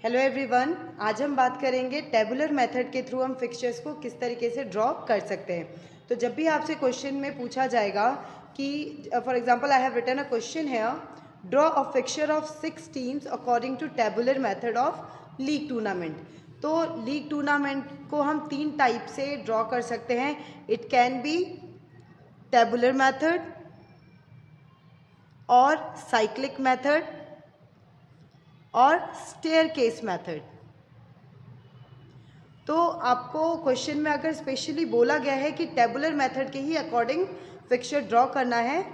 Hello everyone, आज हम बात करेंगे टेबुलर मेथड के थ्रू हम फिक्सचर्स को किस तरीके से ड्रॉ कर सकते हैं। तो जब भी आपसे क्वेश्चन में पूछा जाएगा कि for example I have written a question है, draw a fixture of 6 teams according to tabular method of league tournament. तो लीग टूर्नामेंट को हम 3 टाइप से ड्रॉ कर सकते हैं। It can be tabular method और साइक्लिक मेथड और स्टेयरकेस मेथड। तो आपको क्वेश्चन में अगर स्पेशली बोला गया है कि टेबुलर मेथड के ही अकॉर्डिंग फिक्सचर ड्रॉ करना है,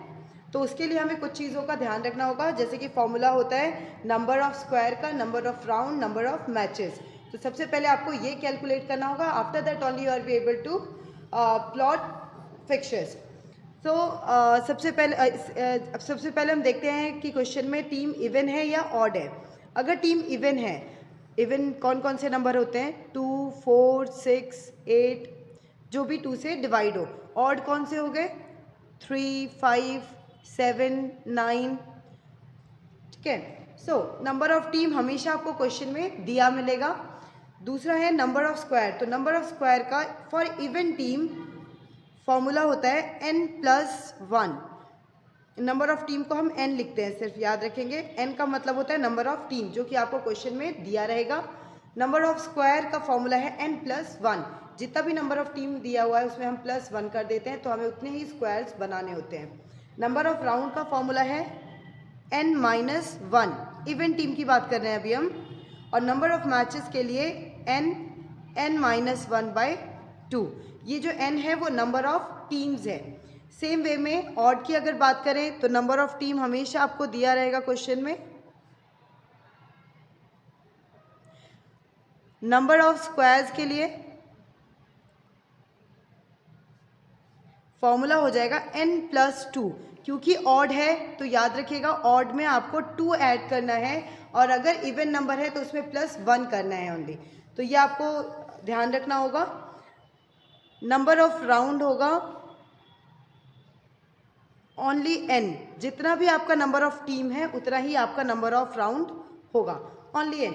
तो उसके लिए हमें कुछ चीज़ों का ध्यान रखना होगा। जैसे कि फॉर्मूला होता है नंबर ऑफ स्क्वायर का, number of round, number of matches. तो सबसे पहले आपको ये कैलकुलेट करना होगा। After that only you are be able to plot fixtures. तो सबसे पहले हम देखते हैं कि क्वेश्चन में टीम इवन है या ऑड है। अगर टीम इवन है, इवन कौन कौन से नंबर होते हैं? 2, 4, 6, 8, जो भी 2 से डिवाइड हो। ऑड कौन से हो गए? 3, 5, 7, 9। ठीक है। सो नंबर ऑफ टीम हमेशा आपको क्वेश्चन में दिया मिलेगा। दूसरा है नंबर ऑफ स्क्वायर। तो नंबर ऑफ स्क्वायर का फॉर इवन टीम फॉर्मूला होता है n+1। नंबर ऑफ टीम को हम n लिखते हैं, सिर्फ याद रखेंगे। n का मतलब होता है नंबर ऑफ टीम, जो कि आपको क्वेश्चन में दिया रहेगा। नंबर ऑफ स्क्वायर का फॉर्मूला है n+1। जितना भी नंबर ऑफ टीम दिया हुआ है उसमें हम +1 कर देते हैं, तो हमें उतने ही स्क्वायर्स बनाने होते हैं। नंबर ऑफ राउंड का फॉर्मूला है n-1। इवन टीम की बात कर रहे हैं अभी हम। और नंबर ऑफ मैचेस के लिए n-1/2। ये जो n है वो नंबर ऑफ टीम्स है। सेम वे में ऑड की अगर बात करें तो नंबर ऑफ टीम हमेशा आपको दिया रहेगा क्वेश्चन में। नंबर ऑफ स्क्वायर्स के लिए फॉर्मूला हो जाएगा n+2। क्योंकि ऑड है तो याद रखिएगा ऑड में आपको 2 ऐड करना है, और अगर इवन नंबर है तो उसमें +1 करना है ओनली। तो ये आपको ध्यान रखना होगा। नंबर ऑफ राउंड होगा ओनली n। जितना भी आपका नंबर ऑफ टीम है उतना ही आपका नंबर ऑफ राउंड होगा, only n।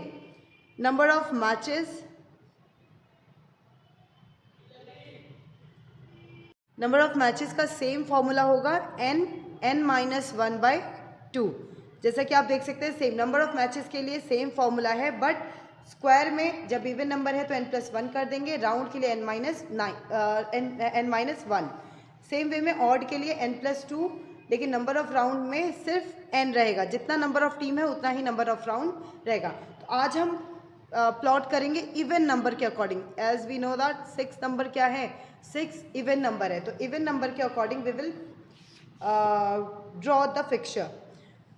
Number of matches, number of matches का सेम फॉर्मूला होगा n-1/2। जैसा कि आप देख सकते हैं सेम नंबर ऑफ मैचेस के लिए सेम फॉर्मूला है, बट स्क्वायर में जब इवन नंबर है तो n+1 कर देंगे, राउंड के लिए n-1। सेम वे में ऑड के लिए n+2, लेकिन नंबर ऑफ राउंड में सिर्फ n रहेगा। जितना नंबर ऑफ टीम है उतना ही नंबर ऑफ राउंड रहेगा। तो आज हम प्लॉट करेंगे इवन नंबर के according. As we know that 6 number क्या है? 6 इवन नंबर है। तो इवन नंबर के according we will draw the fixture.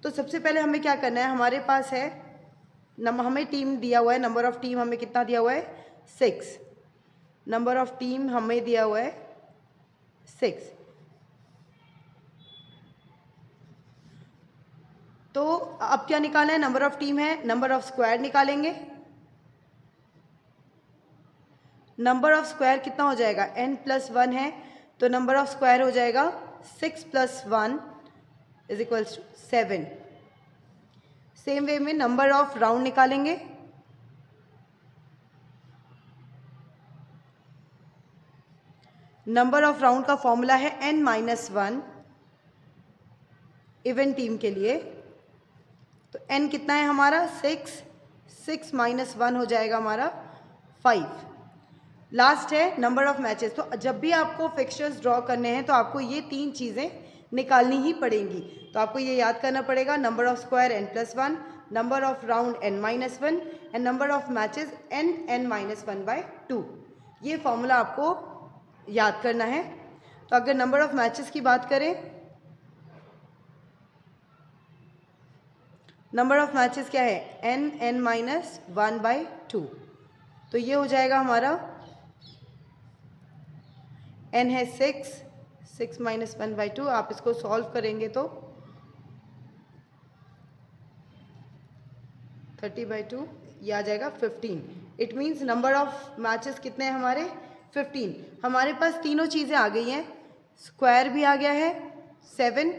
तो सबसे पहले हमें क्या करना है, हमारे पास है हमें टीम दिया हुआ है। नंबर ऑफ टीम हमें कितना दिया हुआ है? 6। नंबर ऑफ टीम हमें दिया हुआ है 6। तो अब क्या निकालना है? नंबर ऑफ टीम है, नंबर ऑफ स्क्वायर निकालेंगे। नंबर ऑफ स्क्वायर कितना हो जाएगा? n+1 है, तो नंबर ऑफ स्क्वायर हो जाएगा 6 + 1 = 7। सेम वे में नंबर ऑफ राउंड निकालेंगे। नंबर ऑफ राउंड का फॉर्मूला है n-1 इवन टीम के लिए। तो n कितना है हमारा? 6 -1 हो जाएगा हमारा 5। लास्ट है नंबर ऑफ मैचेस। तो जब भी आपको फिक्सचर्स ड्रॉ करने हैं तो आपको ये 3 चीज़ें निकालनी ही पड़ेंगी। तो आपको ये याद करना पड़ेगा, number of square n+1, number of round n-1 and number of matches n-1/2। ये फॉर्मूला आपको याद करना है। तो अगर नंबर ऑफ मैचेस की बात करें, नंबर ऑफ मैचेस क्या है? n-1/2। तो ये हो जाएगा हमारा n है 6 -1/2। आप इसको सॉल्व करेंगे तो 30/2 ये आ जाएगा 15। It means number of matches कितने हैं हमारे? 15। हमारे पास तीनों चीज़ें आ गई हैं। स्क्वायर भी आ गया है 7,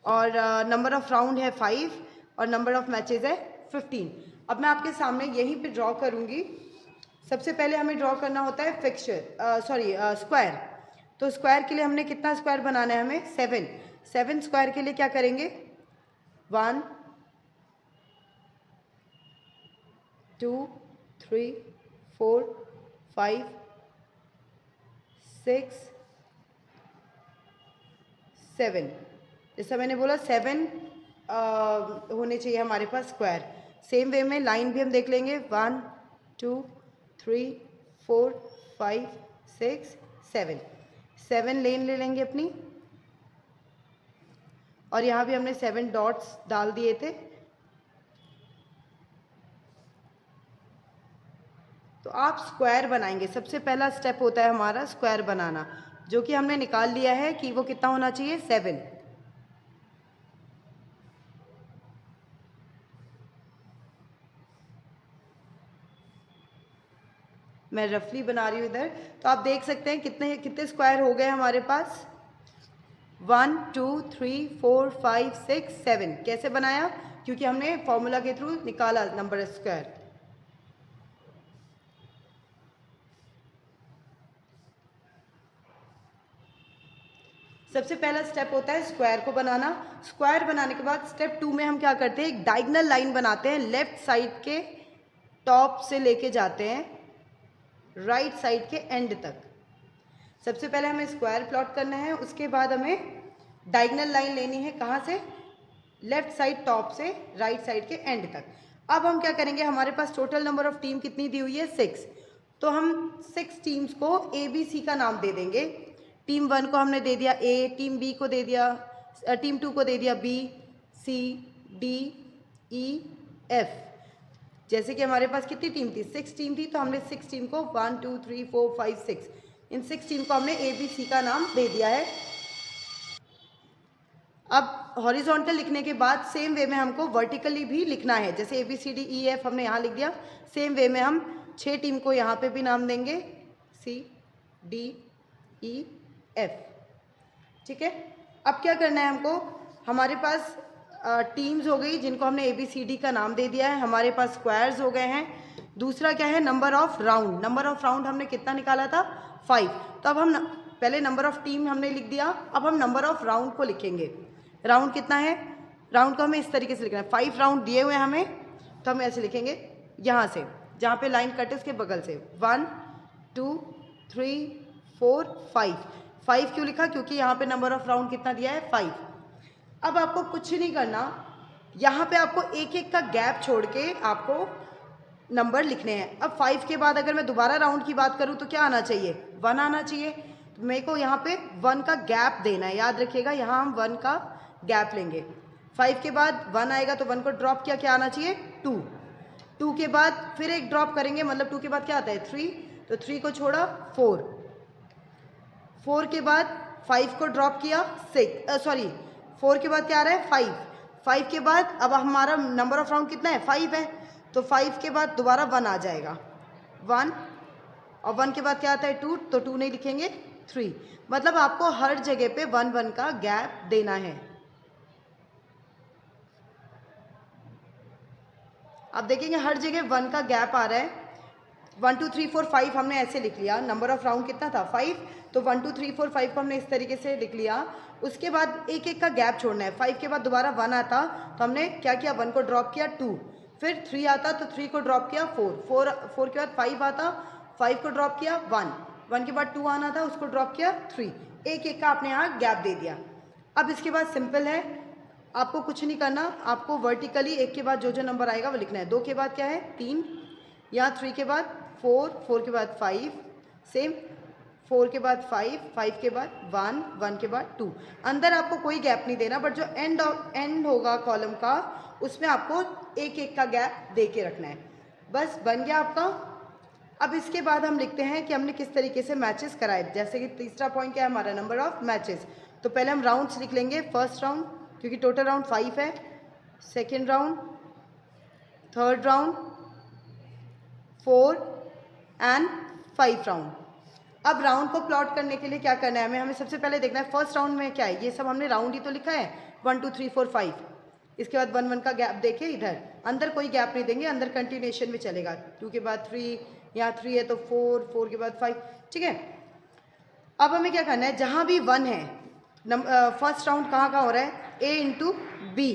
और नंबर ऑफ राउंड है 5, और नंबर ऑफ मैचेस है 15। अब मैं आपके सामने यहीं पे ड्रॉ करूँगी। सबसे पहले हमें ड्रॉ करना होता है स्क्वायर। तो स्क्वायर के लिए हमने कितना स्क्वायर बनाना है, हमें 7। 7 स्क्वायर के लिए क्या करेंगे, 1 2 3 4 5 6 7, जैसा मैंने बोला 7 होने चाहिए हमारे पास स्क्वायर। सेम वे में लाइन भी हम देख लेंगे, 1 2 3 4 5 6 7, 7 लेन ले लेंगे अपनी, और यहाँ भी हमने 7 डॉट्स डाल दिए थे। तो आप स्क्वायर बनाएंगे, सबसे पहला स्टेप होता है हमारा स्क्वायर बनाना, जो कि हमने निकाल लिया है कि वो कितना होना चाहिए, 7। मैं रफली बना रही हूँ इधर, तो आप देख सकते हैं कितने कितने स्क्वायर हो गए हमारे पास, 1 2 3 4 5 6 7। कैसे बनाया, क्योंकि हमने फॉर्मूला के थ्रू निकाला नंबर स्क्वायर। सबसे पहला स्टेप होता है स्क्वायर को बनाना। स्क्वायर बनाने के बाद स्टेप 2 में हम क्या करते हैं, एक डायगोनल लाइन बनाते हैं, लेफ्ट साइड के टॉप से लेके जाते हैं राइट साइड के एंड तक। सबसे पहले हमें स्क्वायर प्लॉट करना है, उसके बाद हमें डायगोनल लाइन लेनी है, कहाँ से, लेफ्ट साइड टॉप से राइट साइड के एंड तक। अब हम क्या करेंगे, हमारे पास टोटल नंबर ऑफ टीम कितनी दी हुई है, 6। तो हम 6 टीम्स को ABC का नाम दे देंगे। टीम 1 को हमने दे दिया A, टीम B को दे दिया, टीम 2 को दे दिया B, C, D, E, F। जैसे कि हमारे पास कितनी टीम थी, 6 टीम थी, तो हमने 6 टीम को 1 2 3 4 5 6, इन 6 टीम को हमने ABC का नाम दे दिया है। अब हॉरिजॉन्टल लिखने के बाद सेम वे में हमको वर्टिकली भी लिखना है, जैसे ABCDEF हमने यहाँ लिख दिया, सेम वे में हम 6 टीम को यहाँ पे भी नाम देंगे, C, D, E, F। ठीक है, अब क्या करना है हमको, हमारे पास टीम्स हो गई जिनको हमने ABCD का नाम दे दिया है, हमारे पास स्क्वायर्स हो गए हैं। दूसरा क्या है, number of round. Number of round हमने कितना निकाला था, 5। तो अब हम पहले नंबर ऑफ टीम हमने लिख दिया, अब हम नंबर ऑफ राउंड को लिखेंगे। राउंड कितना है, राउंड को हमें इस तरीके से लिखना है, 5 राउंड दिए हुए हैं हमें, तो हम ऐसे लिखेंगे यहाँ से, जहाँ पे लाइन कट है उसके बगल से, 1 2 3 4 5। 5 क्यों लिखा, क्योंकि यहाँ पे नंबर ऑफ राउंड कितना दिया है, 5। अब आपको कुछ नहीं करना, यहाँ पे आपको एक एक का गैप छोड़ के आपको नंबर लिखने हैं। अब 5 के बाद अगर मैं दोबारा राउंड की बात करूँ तो क्या आना चाहिए, 1 आना चाहिए। तो मेरे को यहाँ पे 1 का गैप देना है, याद रखिएगा, यहाँ हम 1 का गैप लेंगे। 5 के बाद 1 आएगा तो 1 को ड्रॉप किया, क्या आना चाहिए, 2। 2 के बाद फिर एक ड्रॉप करेंगे, मतलब 2 के बाद क्या आता है, 3, तो 3 को छोड़ा, 4। 4 के बाद 5 को ड्रॉप किया, 4 के बाद क्या आ रहा है, 5। 5 के बाद अब हमारा नंबर ऑफ राउंड कितना है, 5 है, तो 5 के बाद दोबारा 1 आ जाएगा, 1, और 1 के बाद क्या आता है, 2, तो 2 नहीं लिखेंगे, 3। मतलब आपको हर जगह पे 1 1 का गैप देना है। अब देखेंगे हर जगह 1 का गैप आ रहा है। 1 2 3 4 5 हमने ऐसे लिख लिया, नंबर ऑफ राउंड कितना था, 5, तो 1 2 3 4 5 को हमने इस तरीके से लिख लिया। उसके बाद एक एक का गैप छोड़ना है। 5 के बाद दोबारा 1 आता तो हमने क्या किया, 1 को ड्रॉप किया, 2, फिर 3 आता तो 3 को ड्रॉप किया, 4 के बाद 5 आता, 5 को ड्रॉप किया, 1 के बाद 2 आना था, उसको ड्रॉप किया, 3। एक एक का आपने यहाँ गैप दे दिया। अब इसके बाद सिंपल है, आपको कुछ नहीं करना, आपको वर्टिकली एक के बाद जो जो नंबर आएगा वो लिखना है। 2 के बाद क्या है, 3, यहाँ 3 के बाद 4, 4 के बाद 5, सेम 4 के बाद 5, 5 के बाद 1, 1 के बाद 2। अंदर आपको कोई गैप नहीं देना, बट जो एंड होगा कॉलम का उसमें आपको एक एक का गैप दे के रखना है। बस बन गया आपका। अब इसके बाद हम लिखते हैं कि हमने किस तरीके से मैचेस कराए। जैसे कि तीसरा पॉइंट क्या है हमारा, नंबर ऑफ मैचेस। तो पहले हम राउंड्स लिख लेंगे, फर्स्ट राउंड क्योंकि टोटल राउंड 5 है, second round, third round, 4 and 5 round. अब राउंड को प्लॉट करने के लिए क्या करना है हमें सबसे पहले देखना है फर्स्ट राउंड में क्या है। ये सब हमने राउंड ही तो लिखा है, 1 2 3 4 5। इसके बाद 1 1 का गैप देके इधर अंदर कोई गैप नहीं देंगे, अंदर कंटिन्यूएशन में चलेगा। 2 के बाद 3, यहाँ 3 है तो 4, 4 के बाद 5, ठीक है। अब हमें क्या करना है, जहाँ भी 1 है, फर्स्ट राउंड कहाँ कहाँ हो रहा है, A इंटू बी,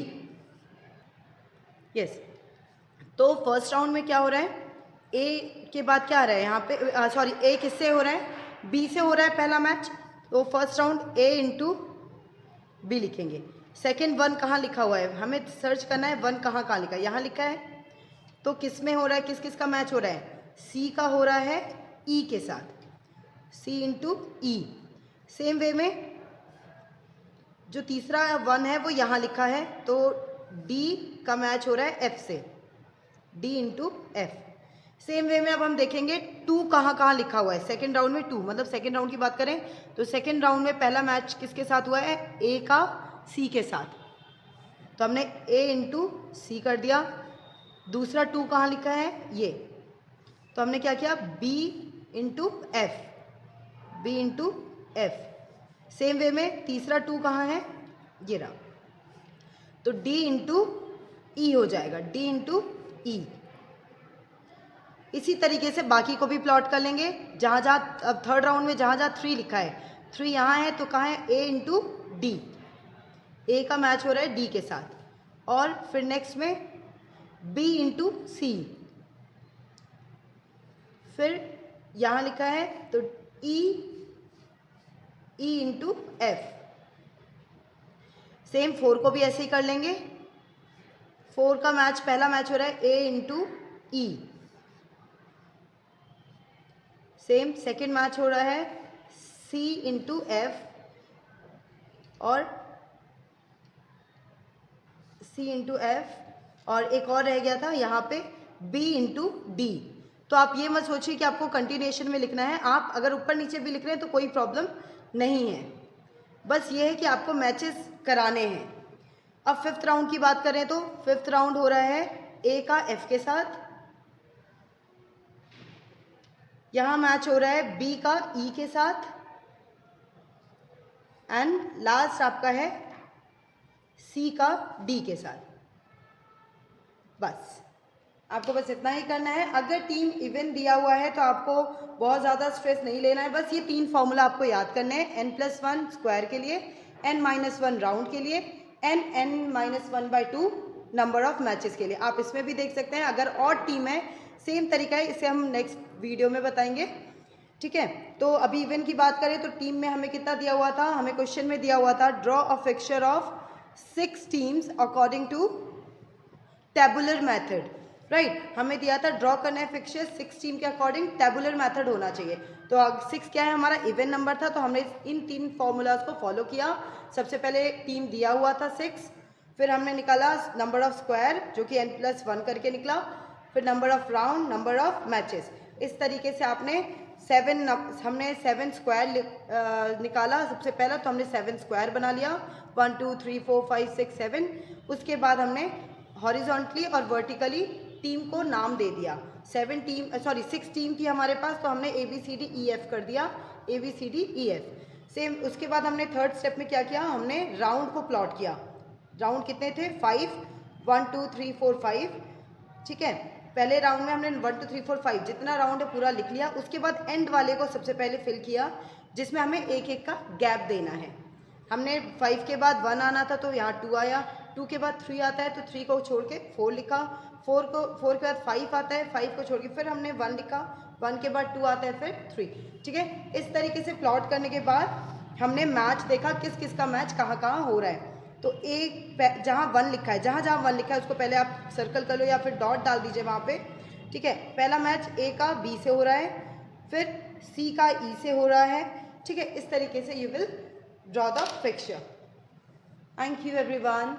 यस। तो फर्स्ट राउंड में क्या हो रहा है, A के बाद क्या आ रहा है यहाँ पे, सॉरी A किससे हो रहा है, B से हो रहा है पहला मैच, तो first round A into B लिखेंगे। सेकेंड 1 कहाँ लिखा हुआ है, हमें सर्च करना है 1 कहाँ कहाँ लिखा है, यहाँ लिखा है। तो किस में हो रहा है, किस किस का मैच हो रहा है, C का हो रहा है E के साथ, C into E। Same way में जो तीसरा 1 है वो यहाँ लिखा है, तो D का मैच हो रहा है F से, D into F। Same way में अब हम देखेंगे 2 कहाँ कहाँ लिखा हुआ है, सेकेंड राउंड में 2, मतलब सेकेंड राउंड की बात करें तो सेकेंड राउंड में पहला मैच किसके साथ हुआ है, A का C के साथ, तो हमने A इंटू C कर दिया। दूसरा 2 कहाँ लिखा है, ये, तो हमने क्या किया, B into F, B into F। Same way में तीसरा 2 कहाँ है, ये रहा, तो D इंटू E हो जाएगा, D इंटू E। इसी तरीके से बाकी को भी प्लॉट कर लेंगे, जहाँ जहाँ अब थर्ड राउंड में जहाँ जहाँ 3 लिखा है, 3 यहाँ है तो कहाँ है, A इंटू डी, A का मैच हो रहा है D के साथ, और फिर नेक्स्ट में B इंटू सी, फिर यहाँ लिखा है तो E इंटू F। सेम 4 को भी ऐसे ही कर लेंगे, 4 का मैच पहला मैच हो रहा है A into E। Same second match हो रहा है C इंटू F, और C इंटू F, और एक और रह गया था यहाँ पे B इंटू डी। तो आप ये मत सोचिए कि आपको कंटिन्यूएशन में लिखना है, आप अगर ऊपर नीचे भी लिख रहे हैं तो कोई प्रॉब्लम नहीं है, बस ये है कि आपको मैचेस कराने हैं। अब फिफ्थ राउंड की बात करें तो फिफ्थ राउंड हो रहा है A का F के साथ, यहाँ मैच हो रहा है B का E के साथ, एंड लास्ट आपका है C का D के साथ। बस आपको बस इतना ही करना है। अगर टीम इवन दिया हुआ है तो आपको बहुत ज़्यादा स्ट्रेस नहीं लेना है, बस ये 3 फॉर्मूला आपको याद करने हैं, n+1 स्क्वायर के लिए, n-1 राउंड के लिए, n-1/2 नंबर ऑफ मैचेस के लिए। आप इसमें भी देख सकते हैं, अगर और टीम है सेम तरीका है, इसे हम नेक्स्ट वीडियो में बताएंगे, ठीक है। तो अभी इवन की बात करें तो टीम में हमें कितना दिया हुआ था, हमें क्वेश्चन में दिया हुआ था draw a fixture of 6 teams according to tabular method, right. हमें दिया था ड्रॉ करना है फिक्सचर 6 टीम के अकॉर्डिंग, टेबुलर मेथड होना चाहिए। तो 6 क्या है, हमारा इवन नंबर था, तो हमने इन 3 फॉर्मूलाज को फॉलो किया। सबसे पहले टीम दिया हुआ था 6, फिर हमने निकाला नंबर ऑफ स्क्वायर जो कि n+1 करके निकला, फिर number of round, number of matches. इस तरीके से आपने हमने 7 स्क्वायर निकाला सबसे पहला, तो हमने 7 स्क्वायर बना लिया, 1 2 3 4 5 6 7। उसके बाद हमने हॉरिजॉन्टली और वर्टिकली टीम को नाम दे दिया। 6 टीम थी हमारे पास, तो हमने ABCDEF कर दिया, ABCDEF। सेम उसके बाद हमने थर्ड स्टेप में क्या किया, हमने राउंड को प्लॉट किया। राउंड कितने थे, 5, 1 2 3 4 5, ठीक है। पहले राउंड में हमने 1 2 3 4 5 जितना राउंड है पूरा लिख लिया। उसके बाद एंड वाले को सबसे पहले फिल किया, जिसमें हमें एक एक का गैप देना है। हमने 5 के बाद 1 आना था तो यहाँ 2 आया, 2 के बाद 3 आता है तो 3 को छोड़ के 4 लिखा, 4 के बाद 5 आता है, 5 को छोड़ के फिर हमने 1 लिखा, 1 के बाद 2 आता है, फिर 3, ठीक है। इस तरीके से प्लॉट करने के बाद हमने मैच देखा, किस किस का मैच कहाँ कहाँ हो रहा है। तो एक जहाँ 1 लिखा है, जहाँ जहाँ 1 लिखा है उसको पहले आप सर्कल कर लो या फिर डॉट डाल दीजिए वहाँ पे, ठीक है। पहला मैच A का B से हो रहा है, फिर C का E से हो रहा है, ठीक है। इस तरीके से you will draw the fixture. Thank you everyone.